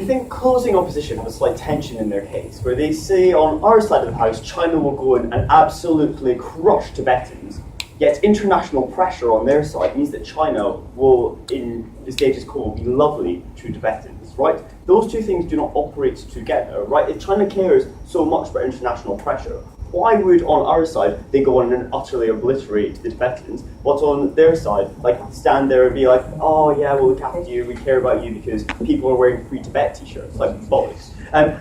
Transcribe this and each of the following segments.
we think closing opposition have a slight tension in their case, where they say on our side of the house, China will go in and absolutely crush Tibetans, yet international pressure on their side means that China will, in the status quo, be lovely to Tibetans, right? Those two things do not operate together, right? If China cares so much about international pressure, why would, on our side, they go on and utterly obliterate the Tibetans, but on their side, like, stand there and be like, oh yeah, we'll look after you, we care about you because people are wearing Free Tibet t-shirts, like bollocks.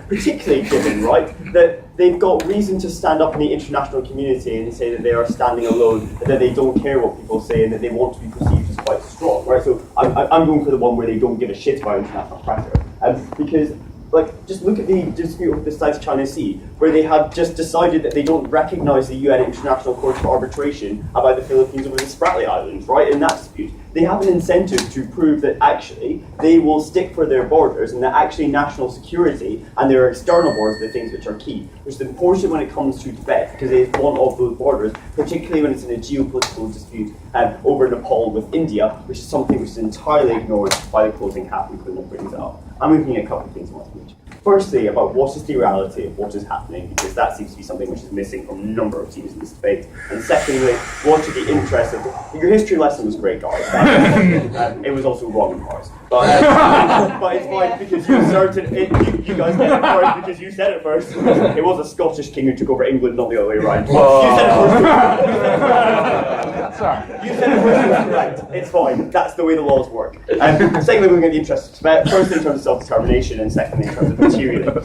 Particularly given, right, that they've got reason to stand up in the international community and say that they are standing alone, and that they don't care what people say, and that they want to be perceived as quite strong, right? So I'm going for the one where they don't give a shit about international pressure, because, like, just look at the dispute over the South China Sea, where they have just decided that they don't recognise the UN International Court of Arbitration about the Philippines over the Spratly Islands, right? In that dispute, they have an incentive to prove that actually they will stick for their borders, and that actually national security and their external borders are the things which are key, which is important when it comes to Tibet, because it is one of those borders, particularly when it's in a geopolitical dispute over Nepal with India, which is something which is entirely ignored by the closing cap, and Clinton brings it up. I'm looking at a couple of things in my speech. Firstly, about what is the reality of what is happening, because that seems to be something which is missing from a number of teams in this debate. And secondly, what are the interests of your history lesson was great, guys. It was also wrong in parts. But it's fine because you asserted it, you guys did it first because you said it first. It was a Scottish king who took over England, not the other way around. You said it first. Sorry. You said it first, it was correct. It's fine. That's the way the laws work. Secondly, we're looking at the interests of Tibet, first in terms of self-determination, and secondly in terms of material.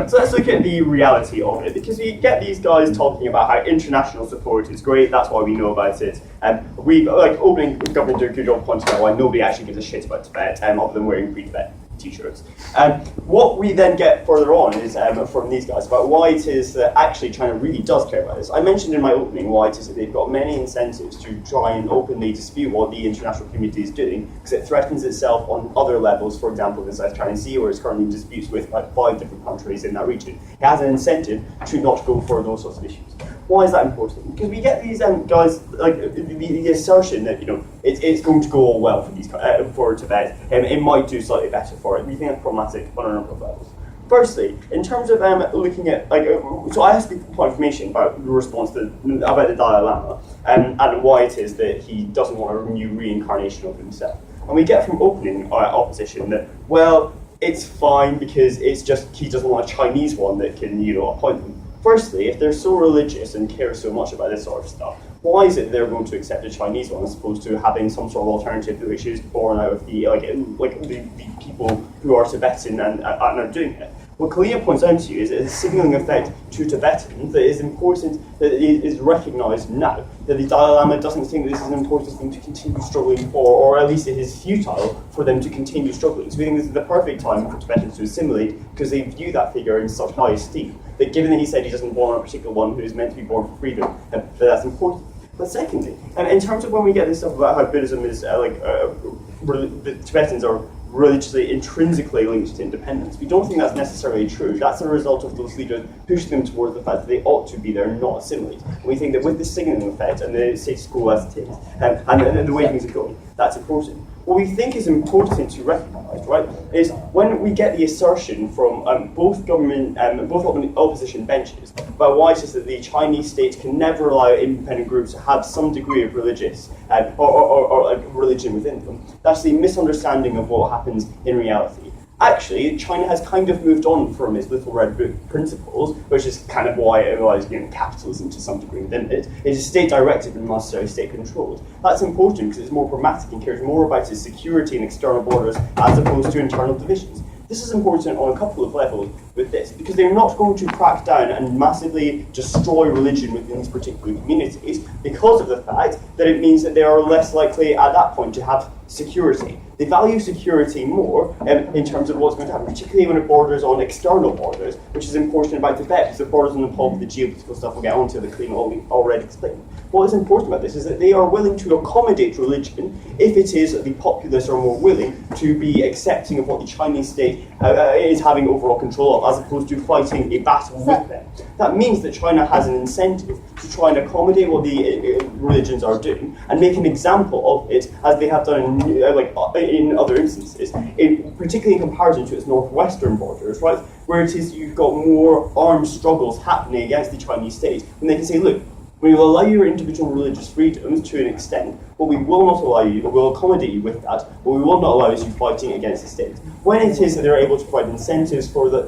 So let's look at the reality of it, because we get these guys talking about how international support is great, that's why we know about it. We've, like, opening government did a good job pointing out why nobody actually gives a shit about Tibet, other than wearing Free Tibet t-shirts. What we then get further on is from these guys about why it is that actually China really does care about this. I mentioned in my opening why it is that they've got many incentives to try and openly dispute what the international community is doing, because it threatens itself on other levels, for example the South China Sea, where it's currently in disputes with like 5 different countries in that region. It has an incentive to not go for those sorts of issues. Why is that important? Because we get these guys, like the assertion that, you know, it's going to go all well for these for Tibet, and it might do slightly better for it. We think that's problematic on a number of levels. Firstly, in terms of looking at, like, so I asked people for information about the response about the Dalai Lama and why it is that he doesn't want a new reincarnation of himself. And we get from opening opposition that, well, it's fine because it's just he doesn't want a Chinese one that can, you know, appoint him. Firstly, if they're so religious and care so much about this sort of stuff, why is it they're going to accept a Chinese one as opposed to having some sort of alternative which is born out of the the people who are Tibetan and are doing it? What Kalia points out to you is a signalling effect to Tibetans that is important, that it is recognised now, that the Dalai Lama doesn't think that this is an important thing to continue struggling for, or at least it is futile for them to continue struggling. So we think this is the perfect time for Tibetans to assimilate, because they view that figure in such high esteem, that given that he said he doesn't want a particular one who is meant to be born for freedom, that's important. But secondly, in terms of when we get this stuff about how Buddhism is, the Tibetans are religiously, intrinsically linked to independence, we don't think that's necessarily true. That's a result of those leaders pushing them towards the fact that they ought to be there and not assimilate. And we think that with the signalling effect and the status quo as it is, and the way things are going, that's important. What we think is important to recognise, right, is when we get the assertion from both government, both opposition benches about why it is that the Chinese state can never allow independent groups to have some degree of religious or religion within them, that's the misunderstanding of what happens in reality. Actually, China has kind of moved on from its Little Red Book principles, which is kind of why it relies on capitalism to some degree within it. It is state-directed and not necessarily state-controlled. That's important because it's more pragmatic and cares more about its security and external borders as opposed to internal divisions. This is important on a couple of levels with this, because they're not going to crack down and massively destroy religion within these particular communities because of the fact that it means that they are less likely at that point to have security. They value security more in terms of what's going to happen, particularly when it borders on external borders, which is important about Tibet, because it borders on Nepal with the geopolitical stuff we'll get onto, the Clean already explained. What is important about this is that they are willing to accommodate religion if it is that the populace are more willing to be accepting of what the Chinese state is having overall control of, as opposed to fighting a battle with them. That means that China has an incentive to try and accommodate what the religions are doing and make an example of it, as they have done in other instances, particularly in comparison to its northwestern borders, right, where it is you've got more armed struggles happening against the Chinese state, and they can say, look, we will allow your individual religious freedoms to an extent, but we will not allow you, or will accommodate you with that, but we will not allow you fighting against the state. When it is that they're able to provide incentives for the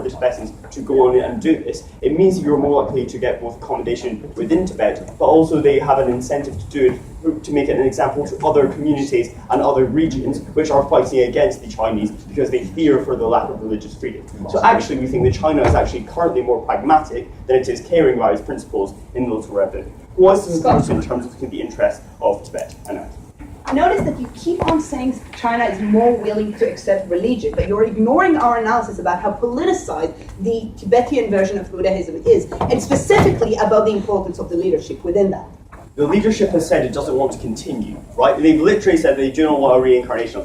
Tibetans to go on and do this, it means that you're more likely to get both accommodation within Tibet, but also they have an incentive to do it, to make it an example to other communities and other regions which are fighting against the Chinese because they fear for the lack of religious freedom. So actually we think that China is actually currently more pragmatic than it is caring about its principles in the Little Red Book. What's this in terms of the interests of Tibet and Earth? Notice that you keep on saying China is more willing to accept religion, but you're ignoring our analysis about how politicized the Tibetan version of Buddhism is, and specifically about the importance of the leadership within that. The leadership has said it doesn't want to continue, right? They've literally said they do not want a reincarnation of